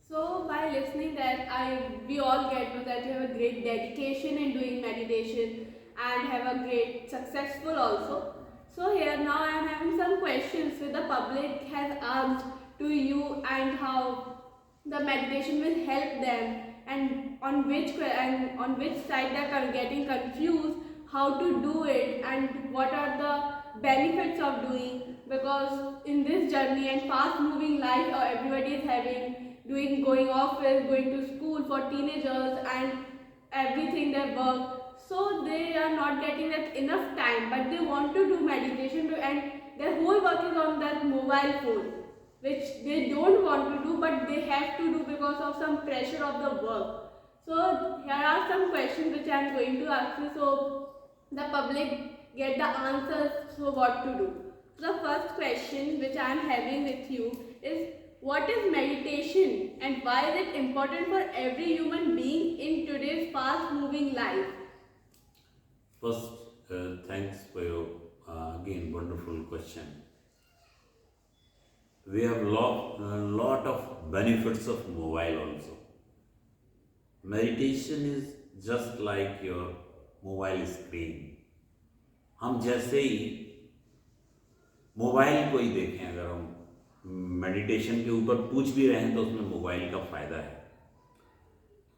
So by listening that we all get know that you have a great dedication in doing meditation and have a great successful also. So here now I am having some questions which the public has asked to you and how the meditation will help them and on which side they are getting confused how to do it and what are the benefits of doing, because in this journey and fast moving life everybody is having doing going office, going to school for teenagers and everything their work, so they are not getting that enough time but they want to do meditation and their whole work is on that mobile phone which they don't want to do but they have to do because of some pressure of the work. So here are some questions which I am going to ask you so the public get the answers so what to do. So the first question which I am having with you is, what is meditation and why is it important for every human being in today's fast moving life? First, thanks for your again wonderful question. We have a lot of benefits of mobile also. Meditation is just like your mobile screen. हम जैसे ही mobile को ही देखें, अगर हम meditation के ऊपर पूछ भी रहे हैं तो उसमें मोबाइल का फ़ायदा है.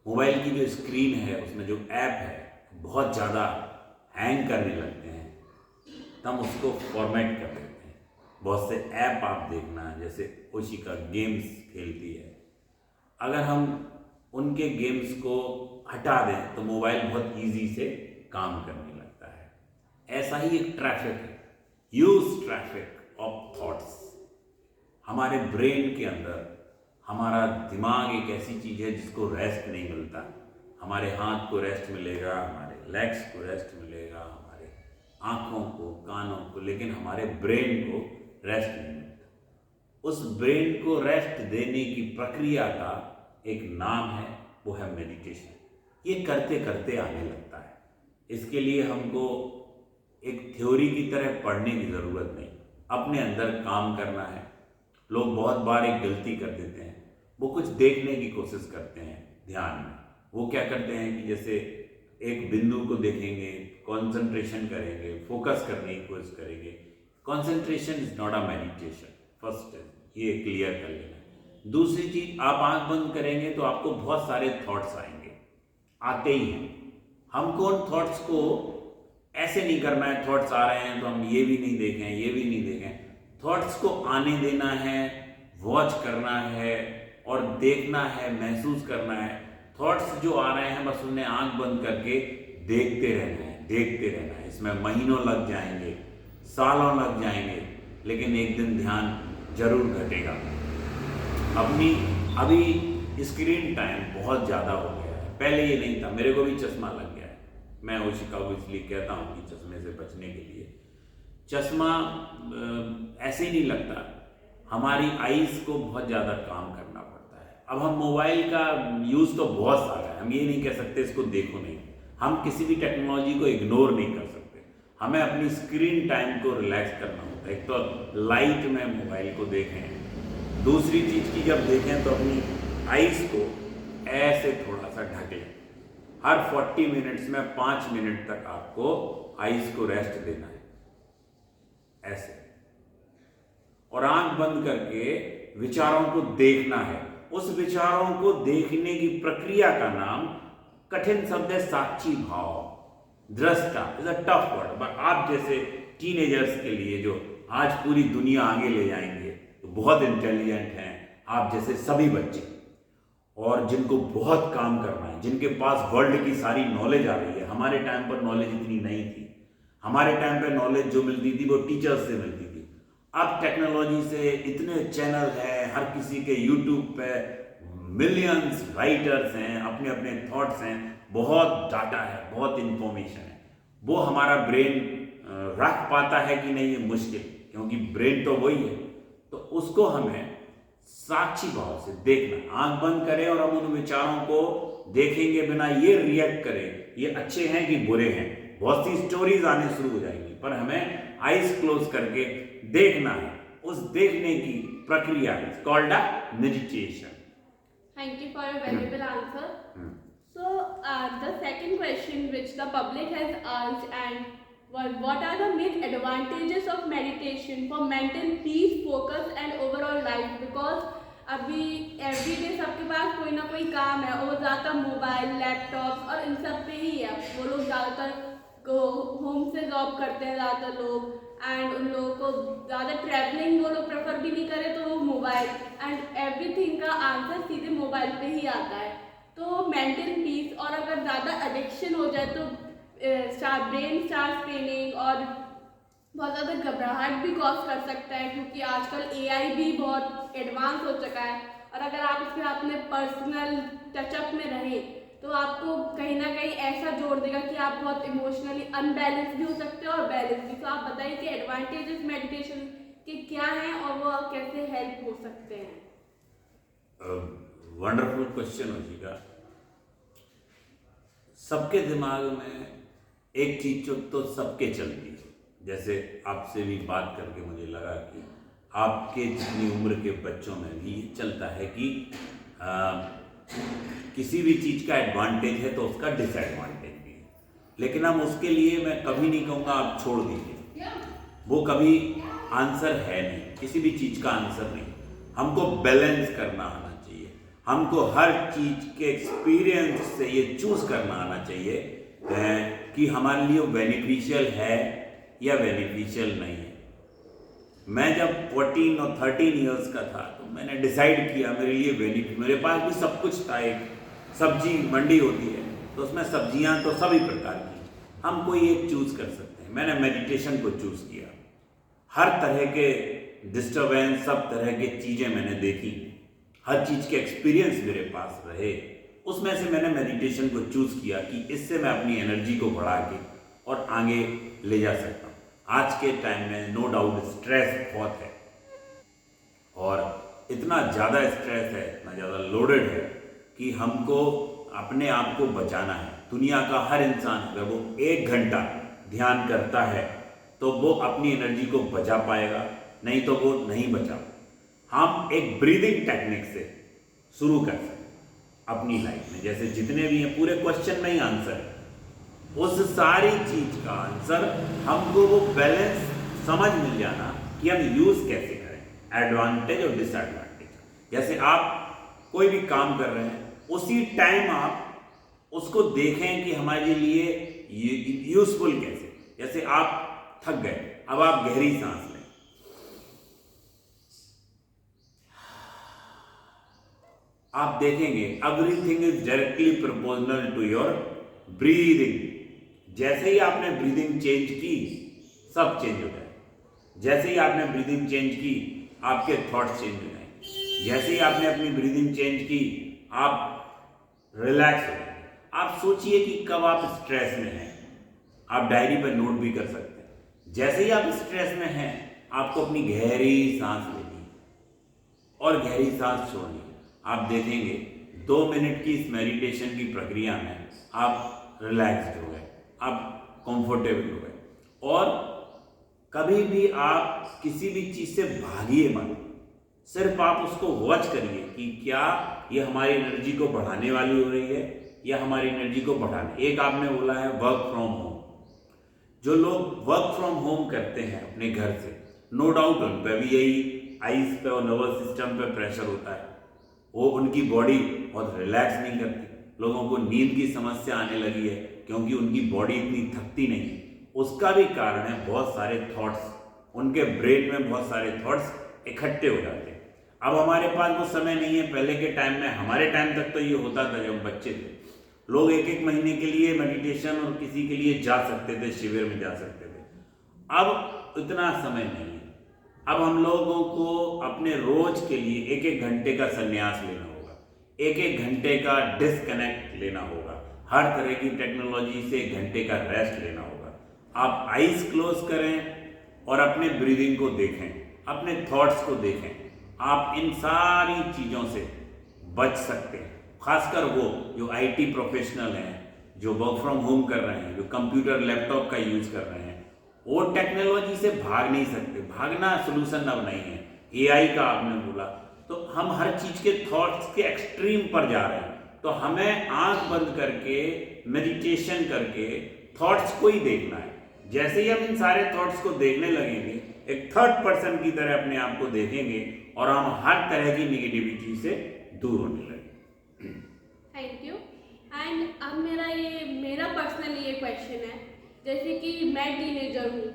मोबाइल की जो स्क्रीन है उसमें जो ऐप है बहुत ज़्यादा हैंग करने लगते हैं, तो हम उसको फॉर्मेट कर देते हैं. बहुत से ऐप आप देखना, जैसे ओशिका गेम्स खेलती है, अगर हम उनके गेम्स को हटा दें तो मोबाइल बहुत इजी से काम करने लगता है. ऐसा ही एक ट्रैफिक है, यूज ट्रैफिक ऑफ थॉट्स. हमारे ब्रेन के अंदर हमारा दिमाग एक ऐसी चीज़ है जिसको रेस्ट नहीं मिलता. हमारे हाथ को रेस्ट मिलेगा, हमारे लेग्स को रेस्ट मिलेगा, हमारे आँखों को, कानों को, लेकिन हमारे ब्रेन को रेस्ट नहीं मिलता. उस ब्रेन को रेस्ट देने की प्रक्रिया का एक नाम है, वो है मेडिटेशन. ये करते करते आने लगता है. इसके लिए हमको एक थ्योरी की तरह पढ़ने की ज़रूरत नहीं, अपने अंदर काम करना है. लोग बहुत बार एक गलती कर देते हैं, वो कुछ देखने की कोशिश करते हैं ध्यान में. वो क्या करते हैं कि जैसे एक बिंदु को देखेंगे, कंसंट्रेशन करेंगे, फोकस करने की कोशिश करेंगे. Concentration is not a meditation. First ये क्लियर कर लेना. दूसरी चीज़, आप आंख बंद करेंगे तो आपको बहुत सारे थॉट्स आएंगे, आते ही हैं. हमको उन थॉट्स को ऐसे नहीं करना है, थॉट्स आ रहे हैं तो हम ये भी नहीं देखें, ये भी नहीं देखें. थॉट्स को आने देना है, वॉच करना है और देखना है, महसूस करना है. थॉट्स जो आ रहे हैं बस उन्हें आंख बंद करके देखते रहना है, देखते रहना है. इसमें महीनों लग जाएंगे, सालों लग जाएंगे, लेकिन एक दिन ध्यान जरूर घटेगा. अभी स्क्रीन टाइम बहुत ज़्यादा हो गया है, पहले ये नहीं था. मेरे को भी चश्मा लग गया है. मैं ओशिका को इसलिए कहता हूँ कि चश्मे से बचने के लिए. चश्मा ऐसे ही नहीं लगता, हमारी आईज़ को बहुत ज़्यादा काम करना पड़ता है. अब हम मोबाइल का यूज़ तो बहुत सारा है, हम ये नहीं कह सकते इसको देखो नहीं. हम किसी भी टेक्नोलॉजी को इग्नोर नहीं कर सकते. हमें अपनी स्क्रीन टाइम को रिलैक्स करना होता है. एक तो लाइट में मोबाइल को देखें, दूसरी चीज़ की जब देखें तो अपनी आईज़ को ऐसे थोड़ा सा ढक लें. हर 40 मिनट्स में 5 मिनट तक आपको आईज़ को रेस्ट देना है, ऐसे. और आंख बंद करके विचारों को देखना है. उस विचारों को देखने की प्रक्रिया का नाम कठिन शब्द है साक्षी भाव. दृष्टा is a tough word, but आप जैसे टीनेजर्स के लिए जो आज पूरी दुनिया आगे ले जाएंगे, तो बहुत इंटेलिजेंट हैं आप जैसे सभी बच्चे, और जिनको बहुत काम करना है, जिनके पास वर्ल्ड की सारी नॉलेज आ रही है. हमारे टाइम पर नॉलेज इतनी नहीं थी. हमारे टाइम पर नॉलेज जो मिलती थी वो टीचर्स से मिलती थी. अब टेक्नोलॉजी से इतने चैनल हैं, हर किसी के यूट्यूब पे मिलियंस राइटर्स हैं, अपने अपने थॉट्स हैं, बहुत डाटा है, बहुत इंफॉर्मेशन है. वो हमारा ब्रेन रख पाता है कि नहीं, ये मुश्किल, क्योंकि ब्रेन तो वही है. तो उसको हमें साक्षी भाव से देखना. आंख बंद करें और हम उन विचारों को देखेंगे बिना ये रिएक्ट करें ये अच्छे हैं कि बुरे हैं. बहुत सी स्टोरीज आने शुरू हो जाएंगी, पर हमें आईज क्लोज करके देखना है. उस देखने की प्रक्रिया is called a meditation. Thank you for your valuable answer. Hmm. So, the second question which the public has asked, and what are the main advantages of meditation for mental peace, focus and overall life? Because अभी everyday सबके पास कोई ना कोई काम है और वो ज़्यादातर मोबाइल, लैपटॉप और इन सब पे ही है। वो लोग ज़्यादातर होम से जॉब करते हैं ज़्यादातर लोग, एंड उन लोगों को ज़्यादा ट्रैवलिंग वो लोग प्रेफर भी नहीं करे, तो वो मोबाइल एंड एवरीथिंग का आंसर सीधे मोबाइल पे ही आता है। तो मेंटल पीस, और अगर ज़्यादा एडिक्शन हो जाए तो ब्रेन स्टार्ट स्ट्रेनिंग और बहुत ज़्यादा घबराहट भी कॉज कर सकता है, क्योंकि आजकल एआई भी बहुत एडवांस हो चुका है। और अगर आप उसके अपने पर्सनल टचअप में रहें तो आपको कहीं ना कहीं ऐसा जोड़ देगा कि आप बहुत इमोशनली अनबैलेंस भी हो सकते हैं और बैलेंस भी। तो आप बताइए कि एडवांटेजेस मेडिटेशन के क्या हैं और वो कैसे हेल्प हो सकते हैं। Wonderful question Hoshika. सबके दिमाग में एक चीज तो सबके चलती है। जैसे आपसे भी बात करके मुझे लगा कि आपके जितनी उम्र के बच्चों में भी ये चलता है कि किसी भी चीज़ का एडवांटेज है तो उसका डिसएडवांटेज भी है। लेकिन हम उसके लिए मैं कभी नहीं कहूँगा आप छोड़ दीजिए, वो कभी आंसर है नहीं, किसी भी चीज़ का आंसर नहीं। हमको बैलेंस करना आना चाहिए, हमको हर चीज़ के एक्सपीरियंस से ये चूज करना आना चाहिए कि हमारे लिए बेनिफिशियल है या बेनिफिशियल नहीं है। मैं जब 14 और 13 इयर्स का था तो मैंने डिसाइड किया मेरे लिए बेनिफिट, मेरे पास भी सब कुछ था। एक सब्जी मंडी होती है तो उसमें सब्जियां तो सभी प्रकार की, हम कोई एक चूज कर सकते हैं। मैंने मेडिटेशन को चूज किया। हर तरह के डिस्टर्बेंस, सब तरह की चीज़ें मैंने देखी, हर चीज़ के एक्सपीरियंस मेरे पास रहे, उसमें से मैंने मेडिटेशन को चूज किया कि इससे मैं अपनी एनर्जी को बढ़ा के और आगे ले जा सकता हूँ। आज के टाइम में नो डाउट स्ट्रेस बहुत है और इतना ज़्यादा स्ट्रेस है, इतना ज़्यादा लोडेड है कि हमको अपने आप को बचाना है। दुनिया का हर इंसान अगर वो 1 घंटा ध्यान करता है तो वो अपनी एनर्जी को बचा पाएगा, नहीं तो वो नहीं बचा। हम एक ब्रीदिंग टेक्निक से शुरू कर सकते अपनी लाइफ में। जैसे जितने भी हैं पूरे क्वेश्चन में ही आंसर है, उस सारी चीज का आंसर हमको वो बैलेंस समझ मिल जाना कि हम यूज कैसे करें, एडवांटेज और डिसएडवांटेज। जैसे आप कोई भी काम कर रहे हैं, उसी टाइम आप उसको देखें कि हमारे लिए यूजफुल कैसे। जैसे आप थक गए, अब आप गहरी सांस लें, आप देखेंगे everything is directly proportional to your breathing. जैसे ही आपने ब्रीदिंग चेंज की सब चेंज हो जाए। जैसे ही आपने ब्रीदिंग चेंज की आपके थॉट्स चेंज हो जाएंगे। जैसे ही आपने अपनी ब्रीदिंग चेंज की आप रिलैक्स हो जाएंगे। आप सोचिए कि कब आप स्ट्रेस में हैं, आप डायरी पर नोट भी कर सकते हैं। जैसे ही आप स्ट्रेस में हैं आपको अपनी गहरी सांस लेनी और गहरी सांस छोड़नी। आप देखेंगे 2 मिनट की इस मेडिटेशन की प्रक्रिया में आप रिलैक्स्ड हो गए, आप कंफर्टेबल हो गए। और कभी भी आप किसी भी चीज़ से भागिए मत, सिर्फ आप उसको वॉच करिए कि क्या ये हमारी एनर्जी को बढ़ाने वाली हो रही है या हमारी एनर्जी को बढ़ाने। एक आपने बोला है वर्क फ्रॉम होम। जो लोग वर्क फ्रॉम होम करते हैं अपने घर से, नो डाउट उन पर भी यही आइज पे और नर्वस सिस्टम पे प्रेशर होता है। वो उनकी बॉडी बहुत रिलैक्स नहीं करती। लोगों को नींद की समस्या आने लगी है क्योंकि उनकी बॉडी इतनी थकती नहीं है। उसका भी कारण है बहुत सारे थॉट्स, उनके ब्रेन में बहुत सारे थॉट्स इकट्ठे हो जाते हैं। अब हमारे पास वो समय नहीं है। पहले के टाइम में, हमारे टाइम तक तो ये होता था जब हम बच्चे थे, लोग 1-1 महीने के लिए मेडिटेशन और किसी के लिए जा सकते थे, शिविर में जा सकते थे। अब इतना समय नहीं है। अब हम लोगों को अपने रोज के लिए 1-1 घंटे का संन्यास लेना होगा, 1-1 घंटे का डिस्कनेक्ट लेना होगा, हर तरह की टेक्नोलॉजी से 1 घंटे का रेस्ट लेना होगा। आप आईज क्लोज करें और अपने ब्रीदिंग को देखें, अपने थॉट्स को देखें। आप इन सारी चीज़ों से बच सकते हैं। खासकर वो जो आईटी प्रोफेशनल हैं, जो वर्क फ्रॉम होम कर रहे हैं, जो कंप्यूटर लैपटॉप का यूज कर रहे हैं, वो टेक्नोलॉजी से भाग नहीं सकते। भागना सोल्यूशन अब नहीं है। एआई का आपने बोला, तो हम हर चीज के थॉट्स के एक्सट्रीम पर जा रहे हैं। तो हमें आंख बंद करके मेडिटेशन करके थॉट्स को ही देखना है। जैसे ही हम इन सारे थॉट्स को देखने लगेंगे, एक थर्ड पर्सन की तरह अपने आप को देखेंगे और हम हर तरह की निगेटिविटी से दूर होने लगेंगे। Thank you. एंड अब मेरा पर्सनली ये क्वेश्चन है, जैसे कि मैं टीनेजर हूँ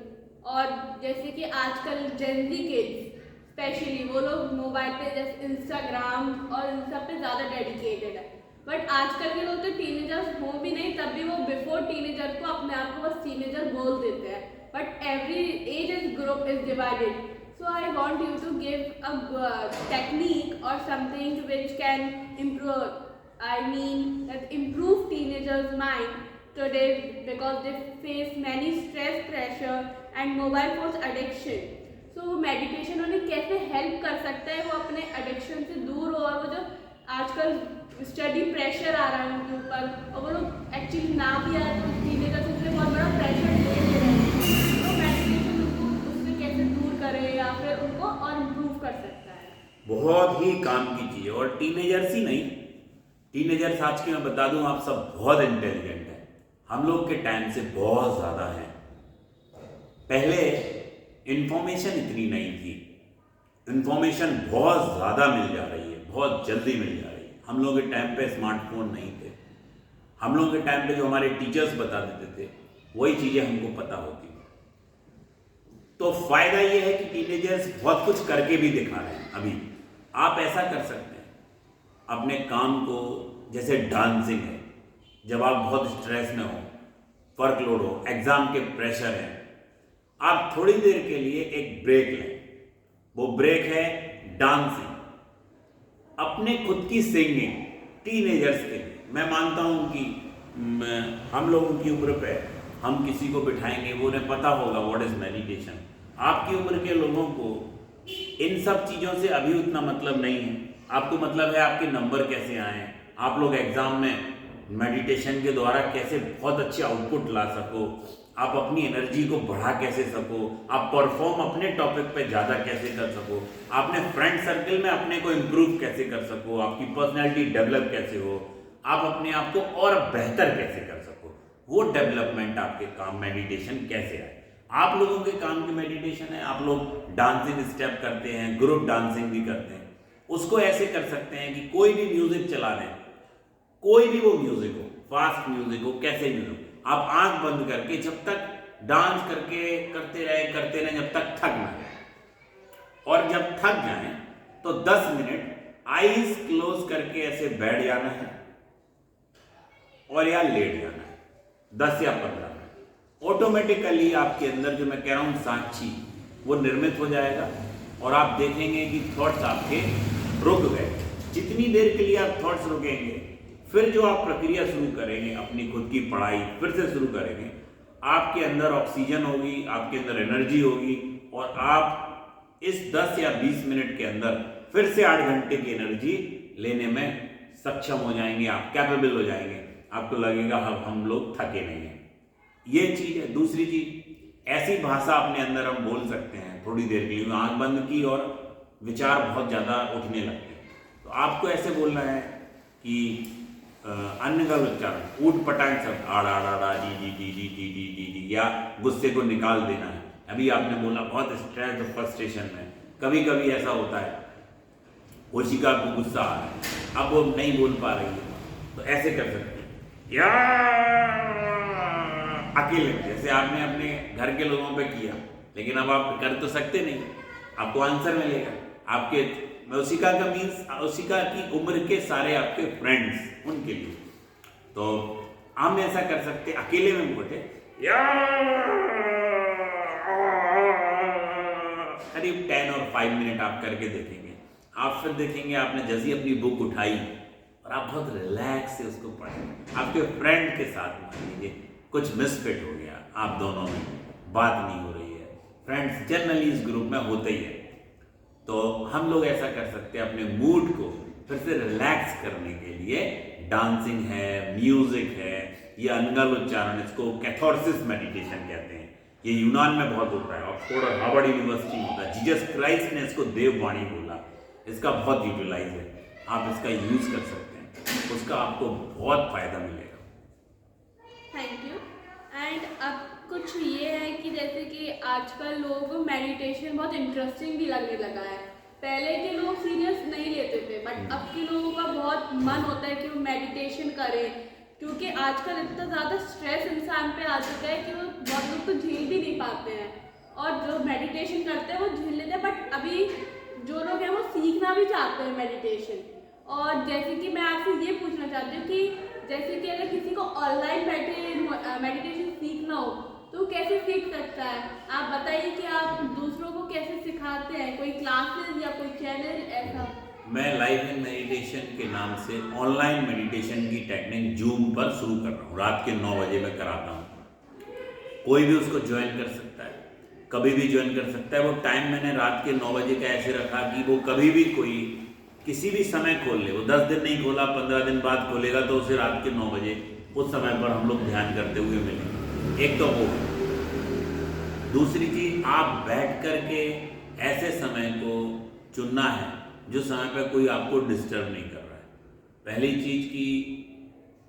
और जैसे कि आजकल जेनजी किड्स स्पेशली वो लोग मोबाइल पे जैसे इंस्टाग्राम और इन सब पे ज़्यादा डेडिकेटेड है। बट आजकल के लोग तो टीनेजर्स हो भी नहीं, तब भी वो बिफोर टीनेजर को अपने आप को बस टीनेजर बोल देते हैं। But every age is group is divided, so I want you to give a technique or something which can improve teenagers' mind today because they face many stress, pressure and mobile phones addiction. So meditation उन्हें कैसे help कर सकता है वो अपने addiction से दूर हो, और वो जो आजकल स्टडी प्रेशर आ रहा है उनके ऊपर और वो लोग एक्चुअली ना भी आए तो टीनेजर्स उससे बहुत बड़ा प्रेशर ले रहे हैं, तो मेडिटेशन उनको उससे कैसे दूर करे या फिर उनको और इम्प्रूव कर सकता है? बहुत ही काम की चीज़ है। और टीनेजर्स ही नहीं, टीनेजर्स आज के मैं बता दूं आप सब बहुत इंटेलिजेंट हैं, हम लोग के टाइम से बहुत ज़्यादा हैं। पहले इंफॉर्मेशन इतनी नहीं थी, इंफॉर्मेशन बहुत ज़्यादा मिल जा रही है, बहुत जल्दी मिल जा रही है। हम लोग के टाइम पे स्मार्टफोन नहीं थे, हम लोग के टाइम पे जो हमारे टीचर्स बता देते थे वही चीज़ें हमको पता होती। तो फायदा ये है कि टीनेजर्स बहुत कुछ करके भी दिखा रहे हैं। अभी आप ऐसा कर सकते हैं अपने काम को, जैसे डांसिंग है, जब आप बहुत स्ट्रेस में हो, वर्कलोड हो, एग्जाम के प्रेशर है, आप थोड़ी देर के लिए एक ब्रेक लें। वो ब्रेक है डांसिंग, अपने खुद की सिंगिंग। टीनेजर्स के लिए मैं मानता हूं कि हम लोगों की उम्र पे हम किसी को बिठाएंगे, वो उन्हें पता होगा व्हाट इज मेडिटेशन। आपकी उम्र के लोगों को इन सब चीज़ों से अभी उतना मतलब नहीं है। आपको मतलब है आपके नंबर कैसे आए, आप लोग एग्जाम में मेडिटेशन के द्वारा कैसे बहुत अच्छे आउटपुट ला सको, आप अपनी एनर्जी को बढ़ा कैसे सको, आप परफॉर्म अपने टॉपिक पे ज़्यादा कैसे कर सको, आपने फ्रेंड सर्कल में अपने को इम्प्रूव कैसे कर सको, आपकी पर्सनैलिटी डेवलप कैसे हो, आप अपने आप को और बेहतर कैसे कर सको, वो डेवलपमेंट आपके काम मेडिटेशन कैसे आए। आप लोगों के काम की मेडिटेशन है, आप लोग डांसिंग स्टेप करते हैं, ग्रुप डांसिंग भी करते हैं। उसको ऐसे कर सकते हैं कि कोई भी म्यूजिक चला दें, कोई भी वो म्यूजिक हो, फास्ट म्यूजिक हो, कैसे भी हो, आप आंख बंद करके जब तक डांस करते रहे जब तक थक ना जाए, और जब थक जाए तो 10 मिनट आईज क्लोज करके ऐसे बैठ जाना है और या लेट जाना है 10 या 15 मिनट। ऑटोमेटिकली आपके अंदर जो मैं कह रहा हूं साक्षी, वो निर्मित हो जाएगा और आप देखेंगे कि थॉट्स आपके रुक गए। जितनी देर के लिए आप थॉट्स रुकेंगे, फिर जो आप प्रक्रिया शुरू करेंगे, अपनी खुद की पढ़ाई फिर से शुरू करेंगे, आपके अंदर ऑक्सीजन होगी, आपके अंदर एनर्जी होगी और आप इस 10 या 20 मिनट के अंदर फिर से 8 घंटे की एनर्जी लेने में सक्षम हो जाएंगे, आप कैपेबल हो जाएंगे। आपको लगेगा हम लोग थके नहीं हैं। ये चीज़ है। दूसरी चीज़, ऐसी भाषा अपने अंदर हम बोल सकते हैं थोड़ी देर के लिए, आंख बंद की और विचार बहुत ज़्यादा उठने लगते हैं, तो आपको ऐसे बोलना है कि अन्य का उच्चारण ऊट पटांग सब आड़ा आड़ा डी, या गुस्से को निकाल देना है। अभी आपने बोला बहुत स्ट्रेस और फ्रस्ट्रेशन में, कभी कभी ऐसा होता है ओशिका को गुस्सा आ रहा है, अब वो नहीं बोल पा रही है, तो ऐसे कर सकते हैं या अकेले, जैसे आपने अपने घर के लोगों पे किया, लेकिन अब आप कर तो सकते नहीं, आपको आंसर मिलेगा आपके ओशिका का मीन्स ओशिका की उम्र के सारे आपके फ्रेंड्स, उनके लिए। तो हम ऐसा कर सकते, अकेले में बोले या करीब 10 और 5 मिनट आप करके देखेंगे। आप फिर देखेंगे आपने जैसे ही अपनी बुक उठाई और आप बहुत रिलैक्स से उसको पढ़ेंगे। आपके फ्रेंड के साथ मान लीजिए कुछ मिसफिट हो गया, आप दोनों में बात नहीं हो रही है, फ्रेंड्स जनरली इस ग्रुप में होते ही है, तो हम लोग ऐसा कर सकते हैं अपने मूड को फिर से रिलैक्स करने के लिए डांसिंग है, म्यूजिक है, ये अनगल उच्चारण, इसको कैथार्सिस मेडिटेशन कहते हैं। ये यूनान में बहुत होता है, ऑक्सफोर्ड और हार्वर्ड यूनिवर्सिटी में होता है। जीसस क्राइस्ट ने इसको देववाणी बोला। इसका बहुत यूटिलाइज है, आप इसका यूज़ कर सकते हैं, उसका आपको बहुत फ़ायदा मिलेगा। Thank you. एंड अब कुछ ये है कि जैसे कि आजकल लोगों को मेडिटेशन बहुत इंटरेस्टिंग भी लगने लगा है। पहले के लोग सीरियस नहीं लेते थे, बट अब के लोगों का बहुत मन होता है कि वो मेडिटेशन करें, क्योंकि आजकल इतना ज़्यादा स्ट्रेस इंसान पे आ चुका है कि वो बहुत लोग तो झेल भी नहीं पाते हैं, और जो मेडिटेशन करते हैं वो झेल लेते हैं। बट अभी जो लोग हैं वो सीखना भी चाहते हैं मेडिटेशन। और जैसे कि मैं आपसे ये पूछना चाहती हूँ कि जैसे कि अगर किसी को ऑनलाइन बैठे मेडिटेशन सीखना हो तो कैसे सीख सकता है? आप बताइए कि आप दूसरों को कैसे सिखाते हैं, कोई क्लासेस या कोई चैनल ऐसा? मैं लाइफ इन मेडिटेशन के नाम से ऑनलाइन मेडिटेशन की टेक्निक जूम पर शुरू कर रहा हूँ। रात के 9 बजे मैं कराता हूँ, कोई भी उसको ज्वाइन कर सकता है, कभी भी ज्वाइन कर सकता है। वो टाइम मैंने रात के 9 बजे का ऐसे रखा कि वो कभी भी कोई किसी भी समय खोल ले। वो 10 दिन नहीं खोला, 15 दिन बाद खोलेगा तो उसे रात के 9 बजे उस समय पर हम लोग ध्यान करते हुए मिलेंगे। एक तो वो है। दूसरी चीज, आप बैठ कर के ऐसे समय को चुनना है जो समय पर कोई आपको डिस्टर्ब नहीं कर रहा है। पहली चीज कि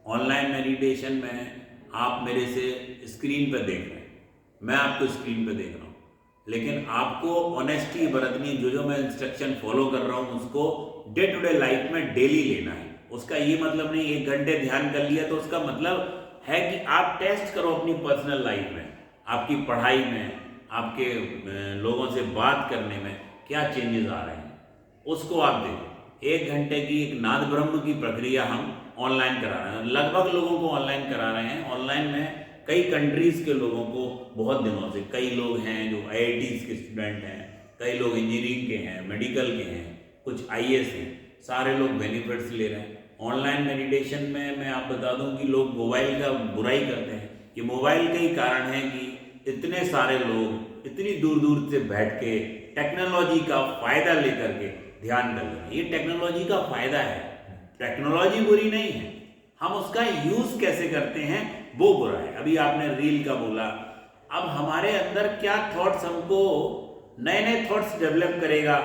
ऑनलाइन मेडिटेशन में आप मेरे से स्क्रीन पर देख रहे हैं, मैं आपको स्क्रीन पर देख रहा हूँ, लेकिन आपको ऑनेस्टी बरतनी है। जो मैं इंस्ट्रक्शन फॉलो कर रहा हूँ उसको डे टू डे लाइफ में डेली लेना है। उसका ये मतलब नहीं 1 घंटे ध्यान कर लिया तो उसका मतलब है कि आप टेस्ट करो अपनी पर्सनल लाइफ में, आपकी पढ़ाई में, आपके लोगों से बात करने में क्या चेंजेस आ रहे हैं, उसको आप देखो। 1 घंटे की एक नाद ब्रह्म की प्रक्रिया हम ऑनलाइन करा रहे हैं, लगभग लोगों को ऑनलाइन करा रहे हैं। ऑनलाइन में कई कंट्रीज़ के लोगों को बहुत दिनों से, कई लोग हैं जो IITs के स्टूडेंट हैं, कई लोग इंजीनियरिंग के हैं, मेडिकल के हैं, कुछ IAS हैं, सारे लोग बेनिफिट्स ले रहे हैं। ऑनलाइन मेडिटेशन में मैं आप बता दूं कि लोग मोबाइल का बुराई करते हैं। ये मोबाइल का ही कारण है कि इतने सारे लोग इतनी दूर दूर से बैठ के टेक्नोलॉजी का फ़ायदा लेकर के ध्यान कर रहे हैं। ये टेक्नोलॉजी का फ़ायदा है, टेक्नोलॉजी बुरी नहीं है, हम उसका यूज़ कैसे करते हैं वो बुरा है। अभी आपने रील का बोला, अब हमारे अंदर क्या थॉट्स, हमको नए नए थॉट्स डेवलप करेगा।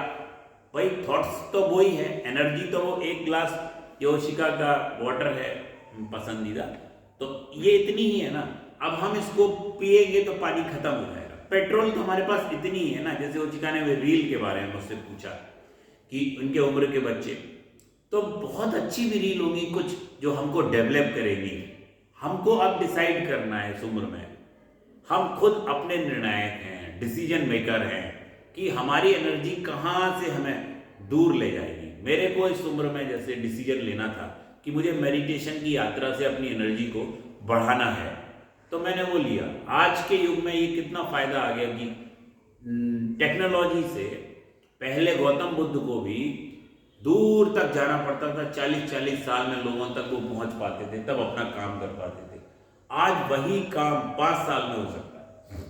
भाई थॉट्स तो वही है, एनर्जी तो वो 1 ग्लास योशिका का वाटर है पसंदीदा, तो ये इतनी ही है ना। अब हम इसको पिएंगे तो पानी खत्म हो जाएगा। पेट्रोल तो हमारे पास इतनी ही है ना। जैसे योशिका ने रील के बारे में मुझसे पूछा कि उनके उम्र के बच्चे, तो बहुत अच्छी भी रील होगी कुछ जो हमको डेवलप करेगी। हमको अब डिसाइड करना है इस उम्र में, हम खुद अपने निर्णायक हैं, डिसीजन मेकर हैं कि हमारी एनर्जी कहाँ से हमें दूर ले जाएगी। मेरे को इस उम्र में जैसे डिसीजन लेना था कि मुझे मेडिटेशन की यात्रा से अपनी एनर्जी को बढ़ाना है, तो मैंने वो लिया। आज के युग में ये कितना फ़ायदा आ गया कि टेक्नोलॉजी से पहले गौतम बुद्ध को भी दूर तक जाना पड़ता था, 40-40 साल में लोगों तक वो पहुंच पाते थे, तब अपना काम कर पाते थे। आज वही काम 5 साल में हो सकता है।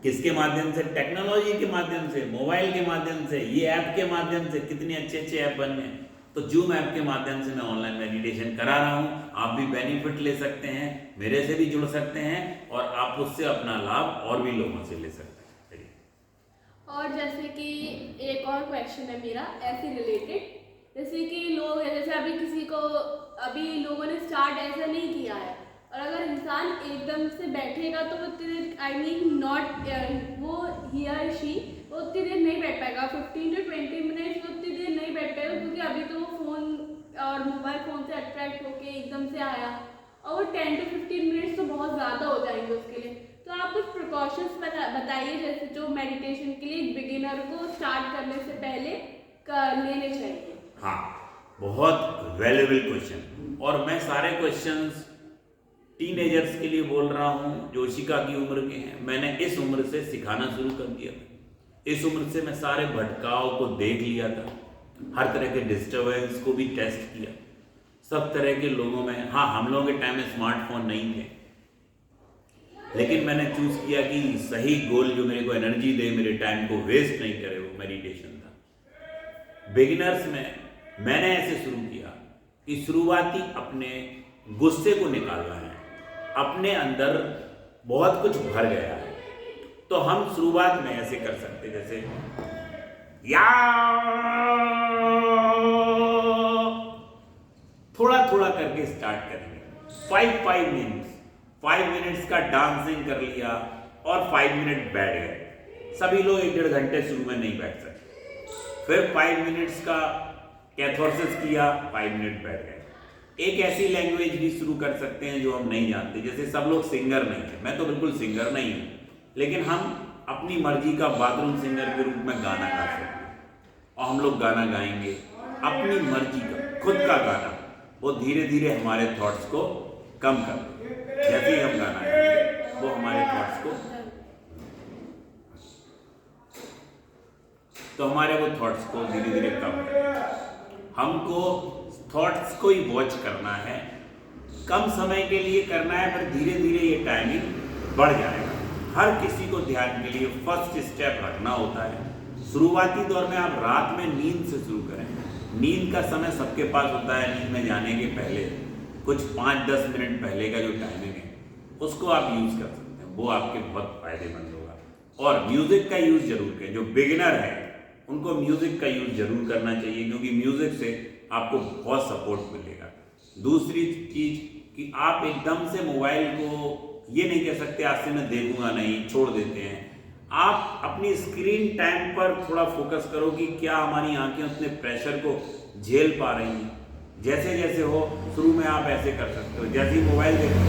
किसके माध्यम से? टेक्नोलॉजी के माध्यम से, मोबाइल के माध्यम से, ये ऐप के माध्यम से। कितने अच्छे अच्छे ऐप बन गए। तो जूम ऐप के माध्यम से मैं ऑनलाइन मेडिटेशन करा रहा हूँ। आप भी बेनिफिट ले सकते हैं, मेरे से भी जुड़ सकते हैं और आप उससे अपना लाभ और भी लोगों से ले सकते हैं। और जैसे कि एक और क्वेश्चन है मेरा ऐसे रिलेटेड, जैसे कि लोग हैं, जैसे अभी किसी को, अभी लोगों ने स्टार्ट ऐसा नहीं किया है, और अगर इंसान एकदम से बैठेगा तो वो उतनी देर, आई मीन नॉट वो ही और शी, वो उतनी देर नहीं बैठ पाएगा। 15 to 20 मिनट्स वो उतनी देर नहीं बैठ पाएगा, क्योंकि अभी तो वो फ़ोन और मोबाइल फ़ोन से अट्रैक्ट होके एकदम से आया, और वो 10 to 15 मिनट्स तो बहुत ज़्यादा हो जाएंगे उसके लिए। तो आप कुछ प्रिकॉशंस बताइए, जैसे जो मेडिटेशन के लिए एक बिगिनर को स्टार्ट करने से पहले लेने चाहिए। हाँ, बहुत वैल्यूएबल क्वेश्चन, और मैं सारे क्वेश्चंस टीनेजर्स के लिए बोल रहा हूँ जो योशिका की उम्र के हैं। मैंने इस उम्र से सिखाना शुरू कर दिया था। इस उम्र से मैं सारे भटकाव को देख लिया था, हर तरह के डिस्टर्बेंस को भी टेस्ट किया, सब तरह के लोगों में। हाँ, हम लोगों के टाइम में स्मार्टफोन नहीं थे, लेकिन मैंने चूज किया कि सही गोल जो मेरे को एनर्जी दे, मेरे टाइम को वेस्ट नहीं करे, वो मेडिटेशन था। बिगिनर्स में मैंने ऐसे शुरू किया कि शुरुआती अपने गुस्से को निकालना है, अपने अंदर बहुत कुछ भर गया है, तो हम शुरुआत में ऐसे कर सकते, जैसे या थोड़ा थोड़ा करके स्टार्ट करेंगे। 5 मिनट्स का डांसिंग कर लिया और 5 मिनट बैठ गए। सभी लोग 1-1.5 घंटे शुरू में नहीं बैठ सकते। फिर 5 मिनट्स का कैथोरसिस किया, 5 मिनट बैठ गए। एक ऐसी लैंग्वेज भी शुरू कर सकते हैं जो हम नहीं जानते। जैसे सब लोग सिंगर नहीं है, मैं तो बिल्कुल सिंगर नहीं हूँ, लेकिन हम अपनी मर्जी का बाथरूम सिंगर के रूप में गाना गा सकते हैं। और हम लोग गाना गाएंगे अपनी मर्जी का, खुद का गाना। वो धीरे धीरे हमारे थॉट्स को कम कर देगा। जैसे ही हम गाना गाएंगे वो हमारे थॉट्स को, तो हमारे वो थॉट्स को धीरे धीरे कम करेगा। हमको थॉट्स को ही वॉच करना है, कम समय के लिए करना है, पर धीरे धीरे ये टाइमिंग बढ़ जाएगा। हर किसी को ध्यान के लिए फर्स्ट स्टेप रखना होता है। शुरुआती दौर में आप रात में नींद से शुरू करें। नींद का समय सबके पास होता है। नींद में जाने के पहले कुछ 5-10 मिनट पहले का जो टाइमिंग है उसको आप यूज़ कर सकते हैं। वो आपके बहुत फायदेमंद होगा। और म्यूज़िक का यूज़ जरूर करें। जो बिगिनर है उनको म्यूज़िक का यूज़ जरूर करना चाहिए, क्योंकि म्यूज़िक से आपको बहुत सपोर्ट मिलेगा। दूसरी चीज़ कि आप एकदम से मोबाइल को ये नहीं कह सकते आज से मैं देखूंगा नहीं, छोड़ देते हैं। आप अपनी स्क्रीन टाइम पर थोड़ा फोकस करो कि क्या हमारी आंखें उतने प्रेशर को झेल पा रही हैं। जैसे जैसे हो, शुरू में आप ऐसे कर सकते हो, जैसे ही मोबाइल देखो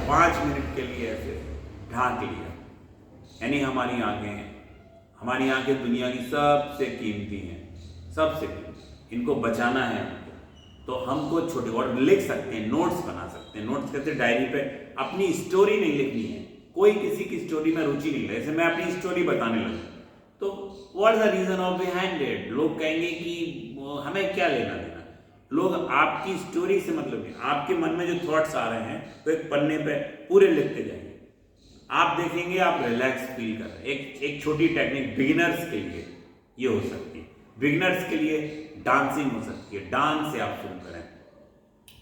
5 मिनट के लिए ऐसे ढांक लिया, यानी हमारी आंखें दुनिया की सबसे कीमती हैं, सबसे कीमती। इनको बचाना है तो हमको छोटे, और लिख सकते हैं, नोट्स बना सकते हैं। नोट्स कैसे? डायरी पे अपनी स्टोरी नहीं लिखनी है। कोई किसी की स्टोरी में रुचि नहीं ले। जैसे मैं अपनी स्टोरी बताने लगा तो what is the reason of behind it? लोग कहेंगे कि हमें क्या लेना देना। लोग आपकी स्टोरी से मतलब नहीं, आपके मन में जो थॉट्स आ रहे हैं तो एक पन्ने पे पूरे लिखते जाइए। आप देखेंगे आप रिलैक्स फील कर रहे हैं। एक छोटी टेक्निक बिगिनर्स के लिए ये हो सकती है। बिगिनर्स के लिए डांसिंग हो सकती है। डांस से आप शुरू करें।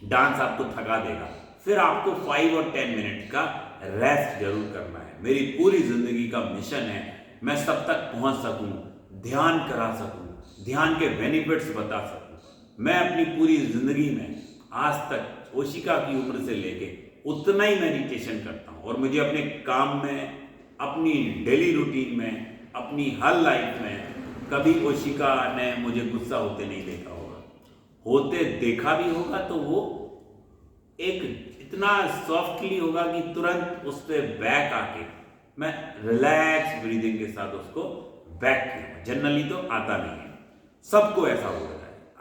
डांस आपको थका देगा, फिर आपको 5 और 10 मिनट का रेस्ट जरूर करना है। मेरी पूरी जिंदगी का मिशन है मैं सब तक पहुंच सकूं, ध्यान करा सकूं, ध्यान के बेनिफिट्स बता सकूं। मैं अपनी पूरी जिंदगी में आज तक ओशिका की उम्र से लेके उतना ही मेडिटेशन करता हूं, और मुझे अपने काम में, अपनी डेली रूटीन में, अपनी हर लाइफ में कभी ओशिका ने मुझे गुस्सा होते नहीं देखा होगा। होते देखा भी होगा तो वो एक इतना सॉफ्टली होगा कि तुरंत उस पर बैक आके मैं रिलैक्स ब्रीदिंग के साथ उसको बैक किया। जनरली तो आता नहीं है, सबको ऐसा हो रहा है।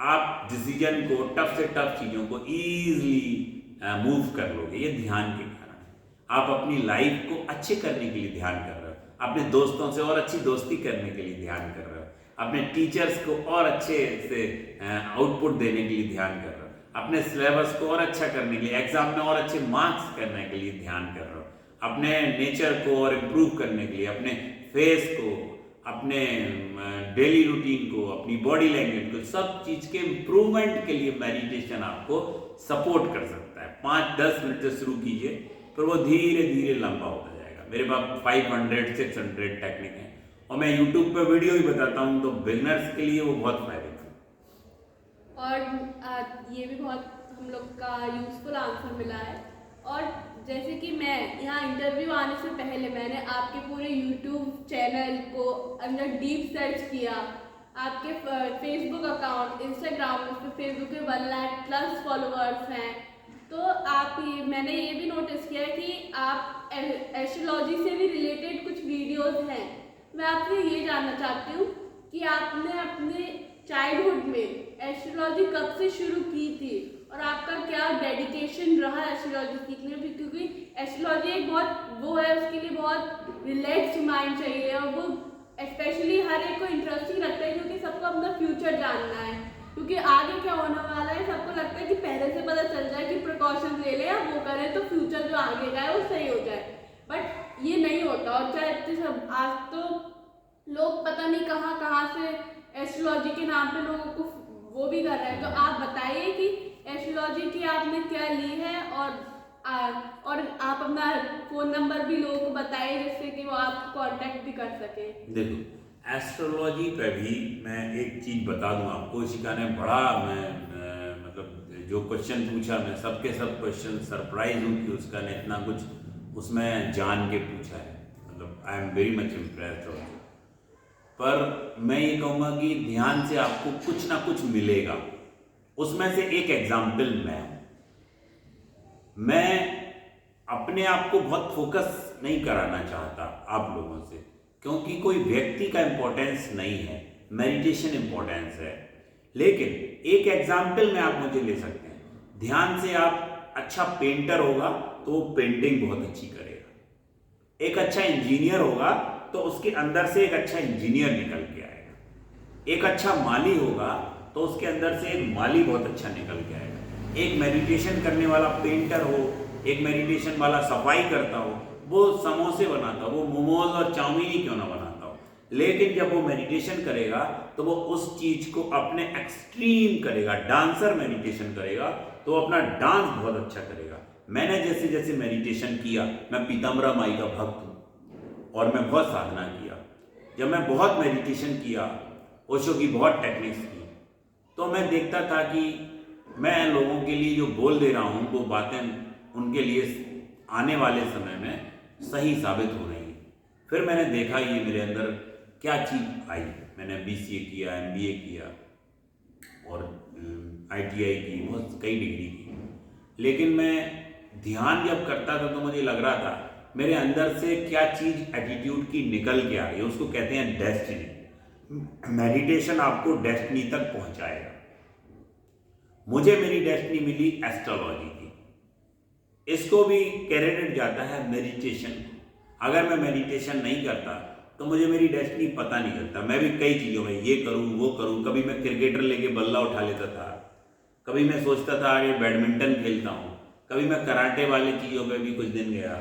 आप डिसीजन को, टफ से टफ चीज़ों को ईजिली मूव कर लोगे, ये ध्यान के कारण है। आप अपनी लाइफ को अच्छे करने के लिए ध्यान कर रहे हो, अपने दोस्तों से और अच्छी दोस्ती करने के लिए ध्यान कर रहे हो, अपने टीचर्स को और अच्छे से आउटपुट देने के लिए ध्यान कर रहे हो, अपने सिलेबस को और अच्छा करने के लिए, एग्जाम में और अच्छे मार्क्स करने के लिए ध्यान कर रहे हो, अपने नेचर को और इम्प्रूव करने के लिए, अपने फेस को, अपने डेली रूटीन को, अपनी बॉडी लैंग्वेज को, सब चीज़ के इम्प्रूवमेंट के लिए मेडिटेशन आपको सपोर्ट कर सकता है। 5-10 मिनट से शुरू कीजिए, फिर वो धीरे धीरे लंबा होता जाएगा। मेरे पास 500-600 टेक्निक है, और मैं यूट्यूब पे वीडियो भी बताता हूँ, तो बिगनर्स के लिए वो बहुत फायदेमंद है। और ये भी बहुत हम लोग का यूज़फुल आंसर मिला है। और जैसे कि मैं यहाँ इंटरव्यू आने से पहले मैंने आपके पूरे यूट्यूब चैनल को अंदर डीप सर्च किया, आपके फेसबुक अकाउंट, इंस्टाग्राम, उस पर फेसबुक के 1 लाख प्लस फॉलोअर्स हैं। तो मैंने ये भी नोटिस किया है कि आप एस्ट्रोलॉजी से भी रिलेटेड कुछ वीडियोस हैं। मैं आपसे ये जानना चाहती हूँ कि आपने अपने चाइल्डहुड में एस्ट्रोलॉजी कब से शुरू की थी, और आपका क्या डेडिकेशन रहा एस्ट्रोलॉजी सीखने में? क्योंकि एस्ट्रोलॉजी एक बहुत वो है, उसके लिए बहुत रिलैक्स्ड माइंड चाहिए, और वो स्पेशली हर एक को इंटरेस्टिंग लगता है, क्योंकि सबको अपना फ्यूचर जानना है। क्योंकि आगे क्या होने वाला है सबको लगता है कि पहले से पता चल जाए कि प्रिकॉशन ले लें या वो करें तो फ्यूचर जो आगे का है वो सही हो जाए, बट ये नहीं होता। और चाहे सब आज तो लोग पता नहीं कहाँ कहाँ से एस्ट्रोलॉजी के नाम पे लोगों को वो भी कर रहे हैं। तो आप बताइए कि एस्ट्रोलॉजी की आपने क्या ली है, और आप अपना फ़ोन नंबर भी लोगों को बताइए जिससे कि वो आपको कांटेक्ट भी कर सके। देखो, एस्ट्रोलॉजी पे भी मैं एक चीज़ बता दूं आपको। इशिका ने बड़ा मतलब जो क्वेश्चन पूछा, मैं सबके सब क्वेश्चन सरप्राइज हूँ कि उसका ने इतना कुछ उसमें जान के पूछा है। मतलब I am very much impressed also. पर मैं ये कहूँगा कि ध्यान से आपको कुछ ना कुछ मिलेगा। उसमें से एक एग्जाम्पल मैं हूँ। मैं अपने आप को बहुत फोकस नहीं कराना चाहता आप लोगों से, क्योंकि कोई व्यक्ति का इंपॉर्टेंस नहीं है, मेडिटेशन इंपॉर्टेंस है। लेकिन एक एग्जाम्पल में आप मुझे ले सकते हैं। ध्यान से आप अच्छा पेंटर होगा तो वो पेंटिंग बहुत अच्छी करेगा। एक अच्छा इंजीनियर होगा तो उसके अंदर से एक अच्छा इंजीनियर निकल के आएगा। एक अच्छा माली होगा तो उसके अंदर से एक माली बहुत अच्छा निकल के आएगा। एक मेडिटेशन करने वाला पेंटर हो, एक मेडिटेशन वाला सफाई करता हो, वो समोसे बनाता हो, वो मोमोज और चाउमीन ही क्यों ना बनाता हो, लेकिन जब वो मेडिटेशन करेगा तो वो उस चीज को अपने एक्सट्रीम करेगा। डांसर मेडिटेशन करेगा तो वो अपना डांस बहुत अच्छा करेगा। मैंने जैसे जैसे मेडिटेशन किया, मैं पीताम्बरा माई का भक्त हूँ और मैं बहुत साधना किया। जब मैं बहुत मेडिटेशन किया, ओशो की बहुत टेक्निक्स की, तो मैं देखता था कि मैं लोगों के लिए जो बोल दे रहा हूँ वो बातें उनके लिए आने वाले समय में सही साबित हो रही हैं। फिर मैंने देखा ये मेरे अंदर क्या चीज़ आई। मैंने BCA किया, MBA किया और ITI की, बहुत कई डिग्री की। लेकिन मैं ध्यान जब करता था तो मुझे लग रहा था मेरे अंदर से क्या चीज़ एटीट्यूड की निकल के आ रही है। उसको कहते हैं डेस्टिनी। मेडिटेशन आपको डेस्टिनी तक पहुंचाएगा। मुझे मेरी डेस्टिनी मिली एस्ट्रोलॉजी की। इसको भी क्रेडिट जाता है मेडिटेशन। अगर मैं मेडिटेशन नहीं करता तो मुझे मेरी डेस्टिनी पता नहीं चलता। मैं भी कई चीज़ों में ये करूँ वो करूँ। कभी मैं क्रिकेटर लेके बल्ला उठा लेता था, कभी मैं सोचता था आगे बैडमिंटन खेलता हूँ, कभी मैं कराटे वाली चीज़ों पे भी कुछ दिन गया,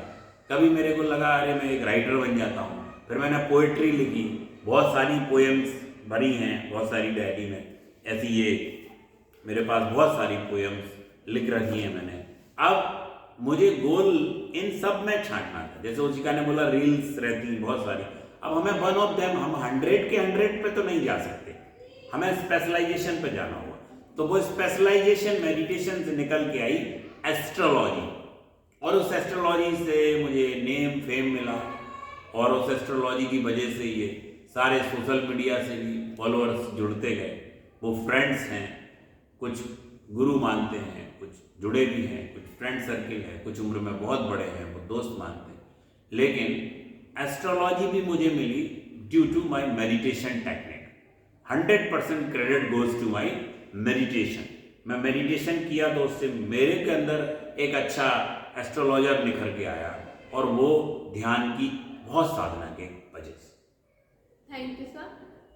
कभी मेरे को लगा अरे मैं एक राइटर बन जाता हूँ। फिर मैंने पोइट्री लिखी, बहुत सारी पोएम्स भरी हैं बहुत सारी डायरी में। ऐसी ये मेरे पास बहुत सारी पोएम्स लिख रखी हैं मैंने। अब मुझे गोल इन सब में छांटना था। जैसे उशिका ने बोला रील्स रहती हैं बहुत सारी, अब हमें वन ऑफ देम, हम 100 के 100 पे तो नहीं जा सकते, हमें स्पेशलाइजेशन पे जाना होगा। तो वो स्पेशलाइजेशन मेडिटेशन से निकल के आई एस्ट्रोलॉजी, और उस एस्ट्रोलॉजी से मुझे नेम फेम मिला। और उस एस्ट्रोलॉजी की वजह से ये सारे सोशल मीडिया से भी फॉलोअर्स जुड़ते गए। वो फ्रेंड्स हैं, कुछ गुरु मानते हैं, कुछ जुड़े भी हैं, कुछ फ्रेंड सर्किल है, कुछ उम्र में बहुत बड़े हैं वो दोस्त मानते हैं। लेकिन एस्ट्रोलॉजी भी मुझे मिली due to my meditation technique. 100% credit goes to my meditation. मैं मेडिटेशन किया तो उससे मेरे के अंदर एक अच्छा एस्ट्रोलॉजर निखर के आया, और वो ध्यान की बहुत साधना के वजह से। Thank you sir.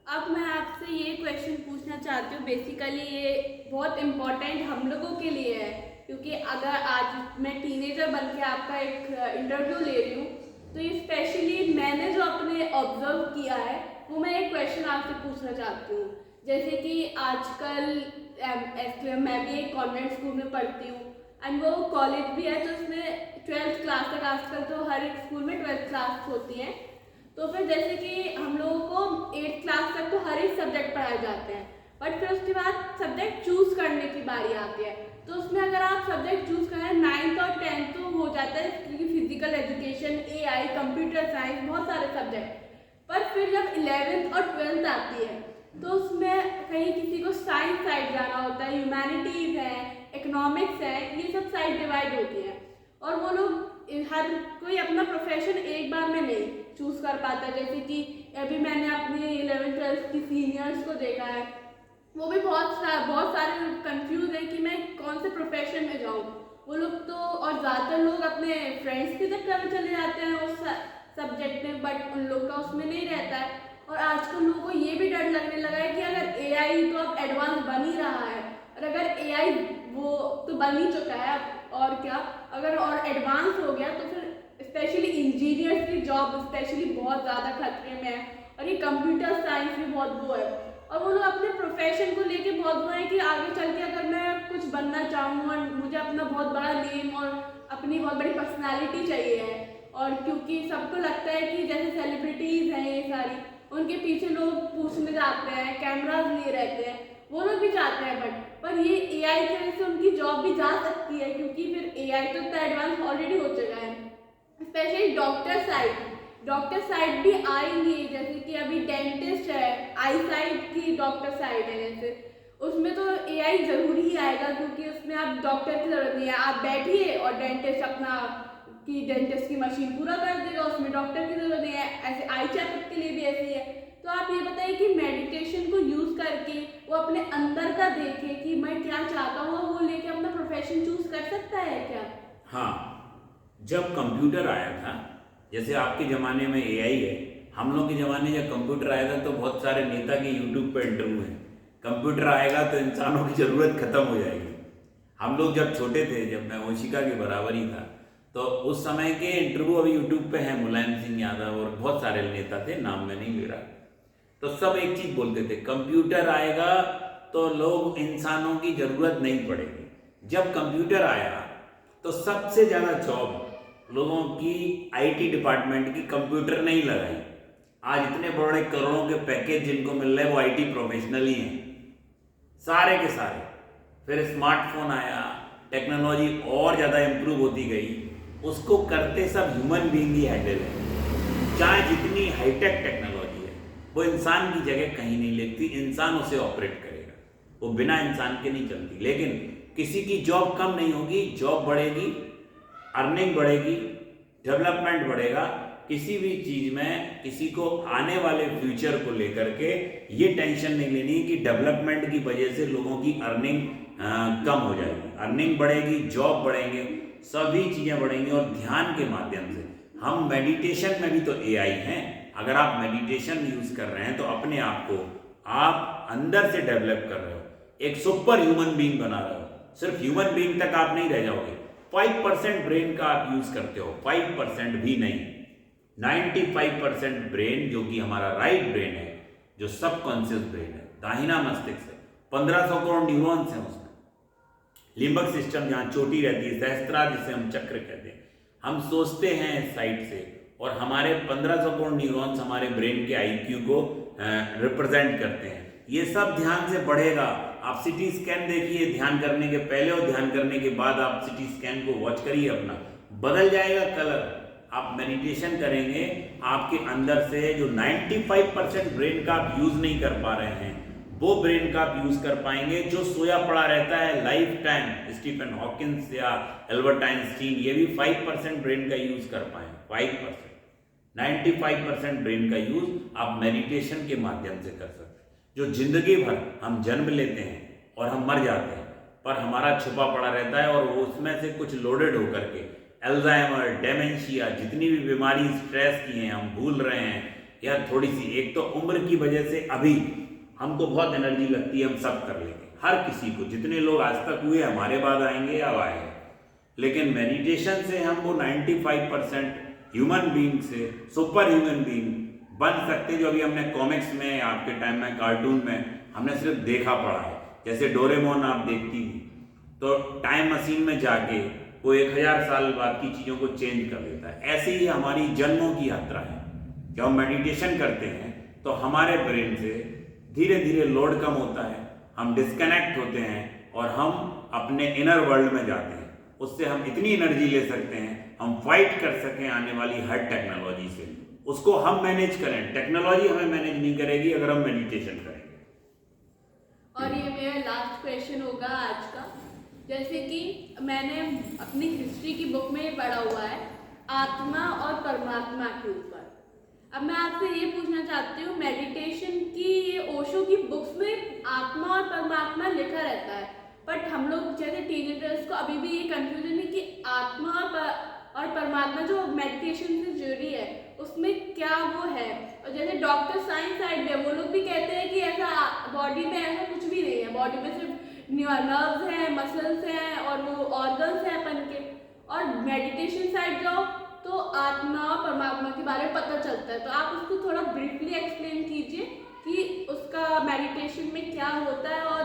अब मैं आपसे ये क्वेश्चन पूछना चाहती हूँ। बेसिकली ये बहुत इम्पोर्टेंट हम लोगों के लिए है, क्योंकि अगर आज मैं टीनेजर बन के आपका एक इंटरव्यू ले रही हूँ, तो ये स्पेशली मैंने जो अपने ऑब्जर्व किया है वो मैं एक क्वेश्चन आपसे पूछना चाहती हूँ। जैसे कि आजकल मैं भी एक कॉन्वेंट स्कूल में पढ़ती हूँ एंड वो कॉलेज भी है, तो उसमें 12th क्लास तक, आजकल तो हर एक स्कूल में 12th क्लास होती हैं। तो फिर जैसे कि हम लोगों को 8th क्लास तक तो हर एक सब्जेक्ट पढ़ाए जाते हैं, बट फिर उसके बाद सब्जेक्ट चूज करने की बारी आती है। तो उसमें अगर आप सब्जेक्ट चूज करें 9th और 10th तो हो जाता है, क्योंकि physical education, AI, computer science, बहुत सारे सब्जेक्ट। पर फिर जब 11th और 12th आती है तो उसमें कहीं किसी को साइंस साइड जाना होता है, ह्यूमैनिटीज़ है, इकोनॉमिक्स है, ये सब साइड डिवाइड होती है। और वो लोग हर कोई अपना प्रोफेशन एक बार में नहीं चूज कर पाता। जैसे कि अभी मैंने अपने 11th 12th की सीनियर्स को देखा है, वो भी बहुत सारे कंफ्यूज हैं कि मैं कौन से प्रोफेशन में जाऊँ। वो लोग तो, और ज़्यादातर लोग अपने फ्रेंड्स के चक्कर में चले जाते हैं उस सब्जेक्ट में, बट उन लोग का उसमें नहीं रहता है। और आजकल लोगों को ये भी डर लगने लगा है कि अगर AI तो अब एडवांस बन ही रहा है, और अगर AI वो तो बन ही चुका है और क्या, अगर और एडवांस हो गया तो फिर स्पेशली इंजीनियर्स की जॉब स्पेशली बहुत ज़्यादा खतरे में है। और ये कंप्यूटर साइंस भी बहुत वो है, और वो लोग अपने प्रोफेशन को लेके बहुत वो है कि आगे चल के अगर मैं कुछ बनना चाहूँ और मुझे अपना बहुत बड़ा नेम और अपनी बहुत बड़ी पर्सनालिटी चाहिए है, और क्योंकि सबको लगता है कि जैसे सेलिब्रिटीज़ हैं ये सारी, उनके पीछे लोग पूछने जाते हैं, कैमराज लिए रहते हैं, वो लोग भी चाहते हैं, पर ये एआई की वजह से उनकी जॉब भी जा सकती है, क्योंकि फिर एआई तो इतना एडवांस ऑलरेडी हो चुका है। स्पेशली डॉक्टर साइड भी आएंगी, जैसे कि अभी डेंटिस्ट है, आई साइड की डॉक्टर साइड है, जैसे उसमें तो एआई जरूरी ही आएगा, क्योंकि उसमें आप डॉक्टर की जरूरत नहीं है, आप बैठिए और डेंटिस्ट की मशीन पूरा कर देगा, उसमें डॉक्टर की जरूरत नहीं है। ऐसे आई चेकअप के लिए भी ऐसे ही है। तो आप ये बताइए कि मेडिटेशन को यूज करके वो अपने अंदर का देखे कि मैं क्या चाहता हूँ, वो लेके अपना प्रोफेशन चूज कर सकता है क्या? हाँ, जब कंप्यूटर आया था, जैसे आपके ज़माने में एआई है, हम लोग के ज़माने जब कंप्यूटर आया था तो बहुत सारे नेता के यूट्यूब पे इंटरव्यू हैं। कंप्यूटर आएगा तो इंसानों की ज़रूरत खत्म हो जाएगी। हम लोग जब छोटे थे, जब मैं ओशिका के बराबर ही था, तो उस समय के इंटरव्यू अभी यूट्यूब पे हैं, मुलायम सिंह यादव और बहुत सारे नेता थे, नाम मैं नहीं ले रहा। तो सब एक चीज़ बोलते थे, कंप्यूटर आएगा तो लोग इंसानों की ज़रूरत नहीं पड़ेगी। जब कंप्यूटर आया तो सबसे ज़्यादा जॉब लोगों की आईटी डिपार्टमेंट की कंप्यूटर ने ही लगाई। आज इतने बड़े करोड़ों के पैकेज जिनको मिल रहे हैं वो आईटी प्रोफेशनल ही हैं, सारे के सारे। फिर स्मार्टफोन आया, टेक्नोलॉजी और ज़्यादा इम्प्रूव होती गई, उसको करते सब ह्यूमन बीइंग ही हैंडल है। चाहे जितनी हाईटेक टेक्नोलॉजी है वो इंसान की जगह कहीं नहीं लेती, इंसान उसे ऑपरेट करेगा, वो बिना इंसान के नहीं चलती। लेकिन किसी की जॉब कम नहीं होगी, जॉब बढ़ेगी, अर्निंग बढ़ेगी, डेवलपमेंट बढ़ेगा। किसी भी चीज़ में किसी को आने वाले फ्यूचर को लेकर के ये टेंशन नहीं लेनी कि डेवलपमेंट की वजह से लोगों की अर्निंग कम हो जाएगी। अर्निंग बढ़ेगी, जॉब बढ़ेंगे, सभी चीज़ें बढ़ेंगी। और ध्यान के माध्यम से हम मेडिटेशन में भी तो एआई हैं। अगर आप मेडिटेशन यूज़ कर रहे हैं तो अपने आप को आप अंदर से डेवलप कर रहे हो, एक सुपर ह्यूमन बीइंग बना रहे हो। सिर्फ ह्यूमन बीइंग तक आप नहीं रह जाओगे। 5% ब्रेन का आप यूज़ करते हो, 5% भी नहीं, 95% ब्रेन, जो कि हमारा राइट ब्रेन है, जो सबकॉन्शियस ब्रेन है, दाहिना मस्तिष्क है, 1500 करोड़ न्यूरॉन्स हैं उसमें। लिम्बक सिस्टम जहाँ चोटी रहती है, सहस्त्रार जिसे हम चक्र कहते हैं, हम सोचते हैं इस साइड से, और हमारे 1500 करोड़ न्यूरॉन्स हमारे ब्रेन के आईक्यू को रिप्रेजेंट करते हैं। ये सब ध्यान से बढ़ेगा। आप सिटी स्कैन देखिए, ध्यान करने के पहले और ध्यान करने के बाद आप सिटी स्कैन को वॉच करिए, अपना बदल जाएगा कलर। आप मेडिटेशन करेंगे, आपके अंदर से जो 95% ब्रेन का आप यूज नहीं कर पा रहे हैं, वो ब्रेन का आप यूज कर पाएंगे। जो सोया पड़ा रहता है लाइफ टाइम, स्टीफन हॉकिंस या एल्बर्ट आइंस्टीन, ये भी 5% ब्रेन का यूज कर पाए। 5%, 95% ब्रेन का यूज आप मेडिटेशन के माध्यम से कर सकते हैं। जो जिंदगी भर हम जन्म लेते हैं और हम मर जाते हैं, पर हमारा छुपा पड़ा रहता है, और वो उसमें से कुछ लोडेड होकर के अल्जाइमर, डेमेंशिया, जितनी भी बीमारी स्ट्रेस की हैं, हम भूल रहे हैं, या थोड़ी सी, एक तो उम्र की वजह से अभी हमको बहुत एनर्जी लगती है, हम सब कर लेंगे, हर किसी को, जितने लोग आज तक हुए हमारे बाद आएंगे या आएंगे। लेकिन मेडिटेशन से हम वो 95% ह्यूमन बीइंग से सुपर ह्यूमन बीइंग बन सकते, जो अभी हमने कॉमिक्स में, आपके टाइम में कार्टून में हमने सिर्फ देखा पड़ा है। जैसे डोरेमोन आप देखती थी, तो टाइम मशीन में जाके वो 1000 साल बाद की चीज़ों को चेंज कर देता है। ऐसे ही हमारी जन्मों की यात्रा है। जब हम मेडिटेशन करते हैं तो हमारे ब्रेन से धीरे धीरे लोड कम होता है, हम डिस्कनेक्ट होते हैं और हम अपने इनर वर्ल्ड में जाते हैं। उससे हम इतनी एनर्जी ले सकते हैं, हम फाइट कर सकें आने वाली हर टेक्नोलॉजी से। उसको हम मैनेज करें, टेक्नोलॉजी हमें मैनेज नहीं करेगी अगर हम मेडिटेशन करेंगे। और ये मेरा लास्ट क्वेश्चन होगा आज का। जैसे कि मैंने अपनी हिस्ट्री की बुक में पढ़ा हुआ है आत्मा और परमात्मा के ऊपर। अब मैं आपसे ये पूछना चाहती हूँ, मेडिटेशन की ये ओशो की बुक्स में आत्मा और परमात्मा लिखा रहता है, बट हम लोग जैसे टीनेजर्स को अभी भी ये कंफ्यूजन है कि आत्मा और परमात्मा जो मेडिटेशन से जुड़ी है उसमें क्या वो है। और जैसे डॉक्टर साइंस साइड में वो लोग भी कहते हैं कि ऐसा बॉडी में ऐसा कुछ भी नहीं है, बॉडी में सिर्फ नर्व्स हैं, मसल्स हैं और वो ऑर्गन्स हैं अपन के। और मेडिटेशन साइड जाओ तो आत्मा और परमात्मा के बारे में पता चलता है। तो आप उसको थोड़ा ब्रीफली एक्सप्लेन कीजिए कि उसका मेडिटेशन में क्या होता है, और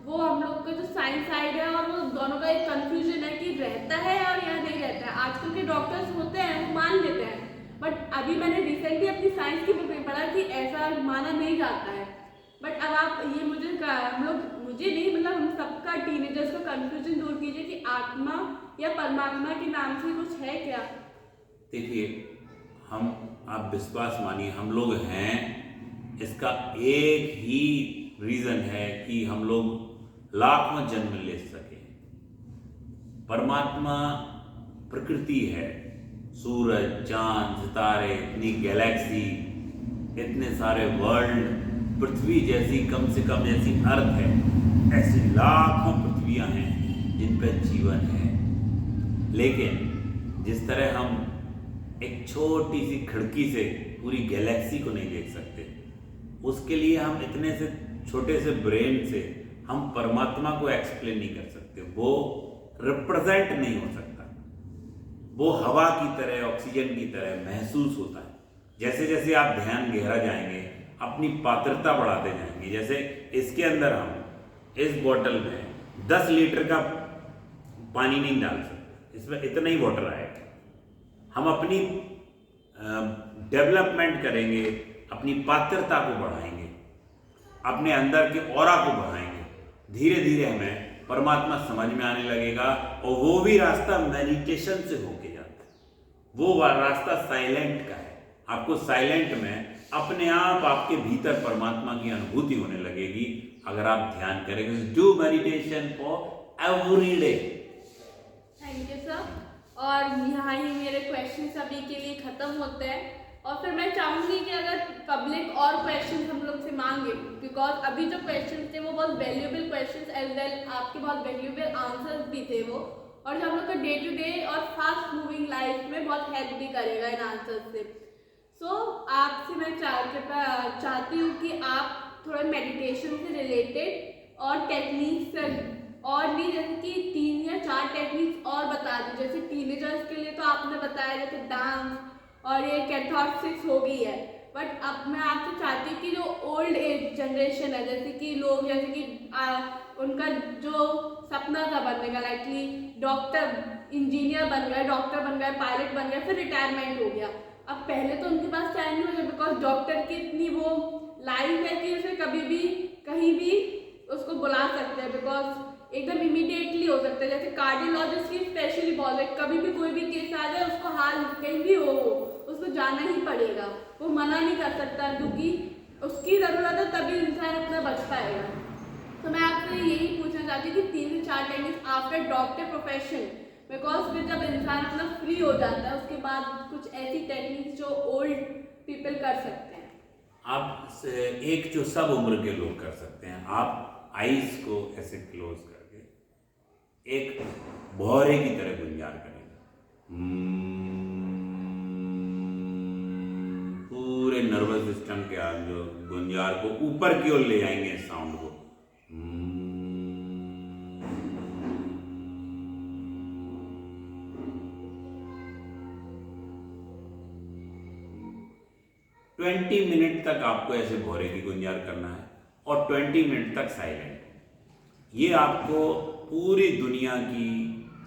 वो हम लोग का जो साइंस साइड है और वो दोनों का एक कंफ्यूजन है कि रहता है और या नहीं रहता है। आजकल के डॉक्टर्स होते हैं वो मान लेते हैं, बट अभी मैंने रिसेंटली अपनी साइंस की बुक में पढ़ा कि ऐसा माना नहीं जाता है। बट अब आप ये हम लोग मुझे नहीं मतलब हम सबका टीनेजर्स का कंफ्यूजन दूर कीजिए कि आत्मा या परमात्मा के नाम से कुछ है क्या। देखिए, आप विश्वास मानिए, हम लोग हैं, इसका एक ही रीजन है कि हम लोग लाखों जन्म ले सके। परमात्मा प्रकृति है, सूरज, चांद, सितारे, इतनी गैलेक्सी, इतने सारे वर्ल्ड, पृथ्वी जैसी कम से कम जैसी अर्थ है, ऐसी लाखों पृथ्वियां हैं जिन पर जीवन है। लेकिन जिस तरह हम एक छोटी सी खिड़की से पूरी गैलेक्सी को नहीं देख सकते, उसके लिए हम इतने से छोटे से ब्रेन से हम परमात्मा को एक्सप्लेन नहीं कर सकते। वो रिप्रेजेंट नहीं हो सकता। वो हवा की तरह, ऑक्सीजन की तरह महसूस होता है। जैसे जैसे आप ध्यान गहरा जाएंगे, अपनी पात्रता बढ़ाते जाएंगे। जैसे इसके अंदर हम इस बोतल में 10 लीटर का पानी नहीं डाल सकते, इसमें इतना ही वाटर आएगा। हम अपनी डेवलपमेंट करेंगे, अपनी पात्रता को बढ़ाएंगे, अपने अंदर के ऑरा को बढ़ाएंगे। धीरे धीरे हमें परमात्मा समझ में आने लगेगा। और वो भी रास्ता मेडिटेशन से होके जाता है। वो रास्ता साइलेंट का है। आपको साइलेंट में अपने आप आपके भीतर परमात्मा की अनुभूति होने लगेगी अगर आप ध्यान करेंगे। Do meditation for every day. Thank you sir. और यहाँ ही मेरे क्वेश्चन अभी के लिए ख़त्म होते हैं। और फिर मैं चाहूँगी कि अगर पब्लिक और क्वेश्चन हम लोग से मांगे, बिकॉज अभी जो क्वेश्चन थे वो बहुत वैल्यूएबल क्वेश्चन एज वेल आपके बहुत वैल्यूएबल आंसर्स भी थे वो, और जो हम लोग का डे टू डे और फास्ट मूविंग लाइफ में बहुत हेल्प भी करेगा इन आंसर्स से। सो आपसे मैं चाहती हूँ कि आप थोड़ा मेडिटेशन से रिलेटेड और टेक्निक्स और भी जैसे कि 3 या 4 टेक्निक्स और बता दें। जैसे टीनेजर्स के लिए तो आपने बताया जैसे डांस और ये कैथार्सिस हो गई है, बट अब मैं आपसे चाहती हूँ कि जो ओल्ड एज जनरेशन है, जैसे कि लोग जैसे कि उनका जो सपना था बनने का, लाइकली डॉक्टर, इंजीनियर बन गए, डॉक्टर बन गए, पायलट बन गए, फिर रिटायरमेंट हो गया। अब पहले तो उनके पास टाइम नहीं होता बिकॉज डॉक्टर की इतनी वो लाइफ है कि उसे कभी भी कहीं भी उसको बुला सकते हैं, बिकॉज एकदम इमीडिएटली हो सकता है। जैसे कार्डियोलॉजिस्ट की स्पेशली बहुत है, कभी भी कोई भी केस आ जाए उसको हाल कहीं भी हो उसको जाना ही पड़ेगा, वो मना नहीं कर सकता क्योंकि उसकी ज़रूरत है, तभी इंसान अपना बच पाएगा। तो मैं आपसे यही पूछना चाहती हूँ कि 3 से 4 techniques after doctor profession, because फिर जब इंसान अपना फ्री हो जाता है उसके बाद कुछ ऐसी टेक्निक्स जो ओल्ड पीपल कर सकते हैं। आप एक जो सब उम्र के लोग कर सकते हैं, आप आईज को ऐसे क्लोज करके एक भौरे की तरह गुंजार करेंगे। पूरे नर्वस सिस्टम के जो गुंजार को ऊपर की ओर ले जाएंगे साउंड को। 20 मिनट तक आपको ऐसे भौरे की गुंजार करना है और 20 मिनट तक साइलेंट। ये आपको पूरी दुनिया की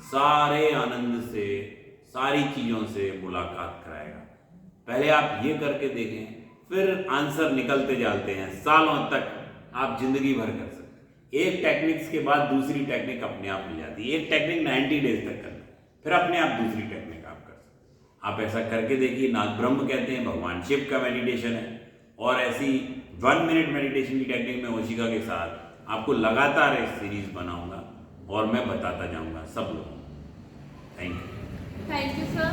सारे आनंद से, सारी चीज़ों से मुलाकात कराएगा। पहले आप ये करके देखें, फिर आंसर निकलते जाते हैं। सालों तक आप जिंदगी भर कर सकते हैं। एक टेक्निक्स के बाद दूसरी टेक्निक अपने आप मिल जाती है। एक टेक्निक 90 डेज तक करना, फिर अपने आप दूसरी टेक्निक आप कर सकते हैं। आप ऐसा करके देखिए। नाथ ब्रह्म कहते हैं भगवान शिव का मेडिटेशन है, और ऐसी 1 मिनट मेडिटेशन की टेक्निक में ओशिका के साथ आपको लगातार एक सीरीज बनाऊंगा और मैं बताता जाऊंगा सब लोग। Thank you sir.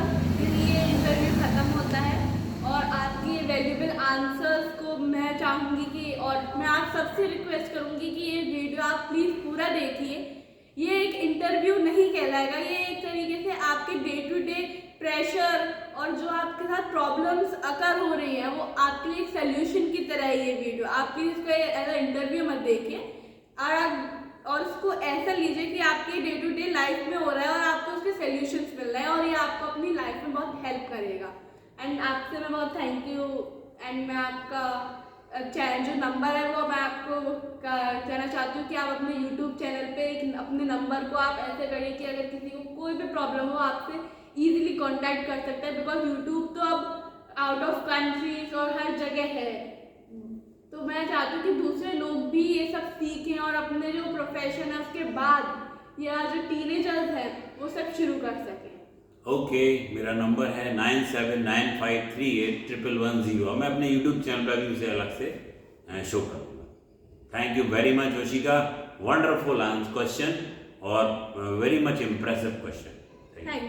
ये इंटरव्यू ख़त्म होता है और आपके वैल्यूएबल आंसर्स को मैं चाहूँगी कि, और मैं आप सबसे रिक्वेस्ट करूँगी कि ये वीडियो आप प्लीज़ पूरा देखिए। ये एक इंटरव्यू नहीं कहलाएगा, ये एक तरीके से आपके डे टू डे प्रेशर और जो आपके साथ प्रॉब्लम्स अकर हो रही हैं वो आपके लिए एक सोल्यूशन की तरह है ये वीडियो। आप प्लीज़ इसको एज अ इंटरव्यू मत देखिए और उसको ऐसा लीजिए कि आपके डे टू डे लाइफ में हो रहा है और आपको उसके सोल्यूशंस मिल रहे हैं और ये आपको अपनी लाइफ में बहुत हेल्प करेगा। एंड आपसे मैं बहुत थैंक यू। एंड मैं आपका चैनल जो नंबर है वो मैं आपको कहना चाहती हूँ कि आप अपने यूट्यूब चैनल पे अपने नंबर को आप ऐसे करिए कि अगर किसी को कोई भी प्रॉब्लम हो आपसे ईजिली कॉन्टैक्ट कर सकते हैं, बिकॉज यूट्यूब तो अब आउट ऑफ कंट्रीज और हर जगह है। तो मैं चाहती हूँ कि दूसरे लोग भी ये सब सीखें और अपने जो प्रोफेशन है उसके बाद या जो टीनेजर्स हैं वो सब शुरू कर सकें। ओके, मेरा नंबर है 9795381110। मैं अपने यूट्यूब चैनल पर भी उसे अलग से शो कर दूँगा। Thank you very much Yoshika, wonderful question और very much impressive question. Thank you.